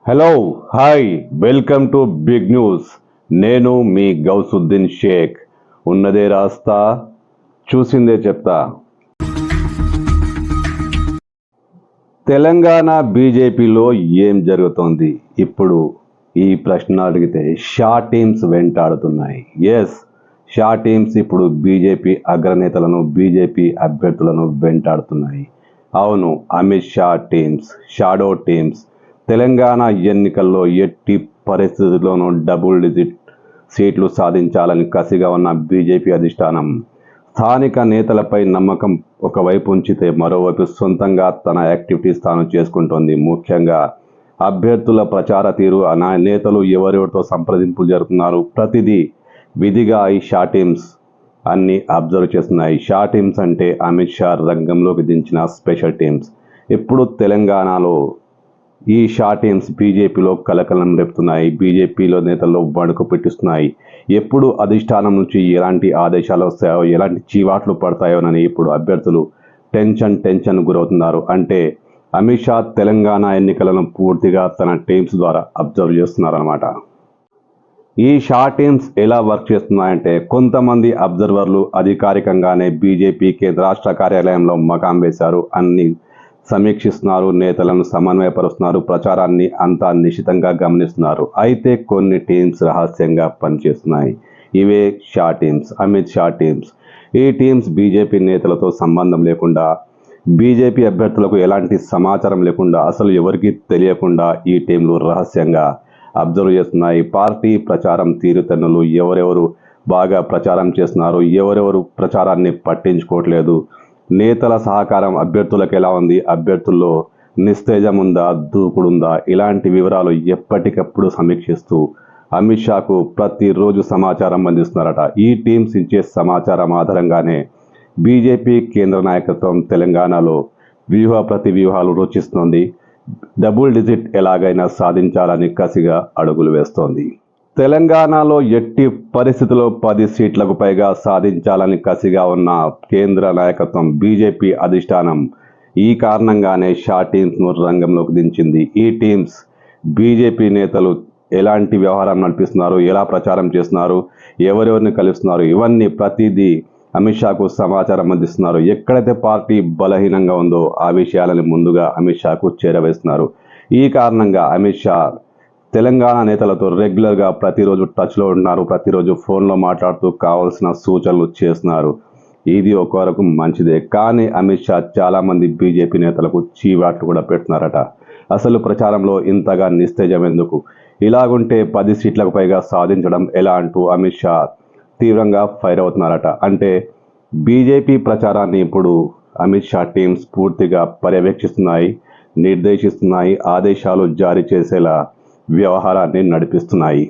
Hello hi welcome to big news. నేను మీ గౌసుద్దీన్ షేక్. ఉన్నదే రాస్తా, చూసిందే చెప్తా. తెలంగాణ బీజేపీలో ఏం జరుగుతోంది? ఇప్పుడు ఈ ప్రశ్న అడిగితే షా టీమ్స్ వెంటాడుతున్నాయి. ఎస్, షా టీమ్స్ ఇప్పుడు బీజేపీ అగ్రనేతలను, బీజేపీ అభ్యర్థులను వెంటాడుతున్నాయి. అవును, Amit Shah teams, shadow teams Telangana ఎన్నికల్లో ఎట్టి పరిస్థితుల్లోనూ డబుల్ డిజిట్ సీట్లు సాధించాలని కసిగా ఉన్న బీజేపీ అధిష్టానం స్థానిక నేతలపై నమ్మకం ఒకవైపు ఉంచితే మరోవైపు సొంతంగా తన యాక్టివిటీస్ తాను చేసుకుంటోంది. ముఖ్యంగా అభ్యర్థుల ప్రచార తీరు, నేతలు ఎవరెవరితో సంప్రదింపులు జరుగుతున్నారు, ప్రతిదీ విధిగా ఈ షా టీమ్స్ అన్ని అబ్జర్వ్ చేస్తున్నాయి. షా టీమ్స్ అంటే అమిత్ షా రంగంలోకి దించిన స్పెషల్ టీమ్స్. ఇప్పుడు తెలంగాణలో ఈ షా టీమ్స్ బీజేపీలో కలకలం రేపుతున్నాయి. బీజేపీలో నేతల్లో వణుకు పెట్టిస్తున్నాయి. ఎప్పుడు అధిష్టానం నుంచి ఎలాంటి ఆదేశాలు వస్తాయో, ఎలాంటి చీవాట్లు పడతాయోనని ఇప్పుడు అభ్యర్థులు టెన్షన్ గురవుతున్నారు. అంటే అమిత్ షా తెలంగాణ ఎన్నికలను పూర్తిగా తన టీమ్స్ ద్వారా అబ్జర్వ్ చేస్తున్నారన్నమాట. ఈ షా టీమ్స్ ఎలా వర్క్ చేస్తున్నాయంటే, కొంతమంది అబ్జర్వర్లు అధికారికంగానే బీజేపీ కేంద్ర రాష్ట్ర కార్యాలయంలో మకాం వేశారు. అన్ని సమీక్షిస్తున్నారు, నేతలను సమన్వయపరుస్తున్నారు, ప్రచారాన్ని అంతా నిశితంగా గమనిస్తున్నారు. అయితే కొన్ని టీమ్స్ రహస్యంగా పనిచేస్తున్నాయి. ఇవే షా టీమ్స్, అమిత్ షా టీమ్స్. ఈ టీమ్స్ బీజేపీ నేతలతో సంబంధం లేకుండా, బీజేపీ అభ్యర్థులకు ఎలాంటి సమాచారం లేకుండా, అసలు ఎవరికి తెలియకుండా ఈ టీంలు రహస్యంగా అబ్జర్వ్ చేస్తున్నాయి. పార్టీ ప్రచారం తీరుతెన్నులు, ఎవరెవరు బాగా ప్రచారం చేస్తున్నారు, ఎవరెవరు ప్రచారాన్ని పట్టించుకోవట్లేదు, నేతల సహకారం అభ్యర్థులకు ఎలా ఉంది, అభ్యర్థుల్లో నిస్తేజం ఉందా, దూకుడుందా, ఇలాంటి వివరాలు ఎప్పటికప్పుడు సమీక్షిస్తూ అమిత్ షాకు ప్రతిరోజు సమాచారం అందిస్తున్నారట. ఈ టీమ్స్ ఇచ్చే సమాచారం ఆధారంగానే బీజేపీ కేంద్ర నాయకత్వం తెలంగాణలో ప్రతి వ్యూహాలు రచిస్తోంది. డబుల్ డిజిట్ ఎలాగైనా సాధించాలని కసిగా అడుగులు వేస్తోంది. తెలంగాణలో ఎట్టి పరిస్థితుల్లో 10 సీట్లకు పైగా సాధించాలని కసిగా ఉన్న కేంద్ర నాయకత్వం, బీజేపీ అధిష్టానం ఈ కారణంగానే షా టీమ్స్ను రంగంలోకి దించింది. ఈ టీమ్స్ బీజేపీ నేతలు ఎలాంటి వ్యవహారం నడిపిస్తున్నారు, ఎలా ప్రచారం చేస్తున్నారు, ఎవరెవరిని కలుస్తున్నారు, ఇవన్నీ ప్రతిదీ అమిత్ షాకు సమాచారం అందిస్తున్నారు. ఎక్కడైతే పార్టీ బలహీనంగా ఉందో ఆ విషయాలను ముందుగా అమిత్ షాకు చేరవేస్తున్నారు. ఈ కారణంగా అమిత్ షా తెలంగాణ నేతలతో రెగ్యులర్గా ప్రతిరోజు టచ్లో ఉన్నారు. ప్రతిరోజు ఫోన్లో మాట్లాడుతూ కావాల్సిన సూచనలు చేస్తున్నారు. ఇది ఒకవరకు మంచిదే. కానీ అమిత్ షా చాలామంది బీజేపీ నేతలకు చీవాట్లు కూడా పెడుతున్నారట. అసలు ప్రచారంలో ఇంతగా నిస్తేజం ఎందుకు, ఇలాగుంటే 10 సీట్లకు పైగా సాధించడం ఎలా అంటూ అమిత్ షా తీవ్రంగా ఫైర్ అవుతున్నారట. అంటే బీజేపీ ప్రచారాన్ని ఇప్పుడు అమిత్ షా టీమ్స్ పూర్తిగా పర్యవేక్షిస్తున్నాయి, నిర్దేశిస్తున్నాయి, ఆదేశాలు జారీ చేసేలా వ్యవహారాన్ని నడిపిస్తున్నాయి.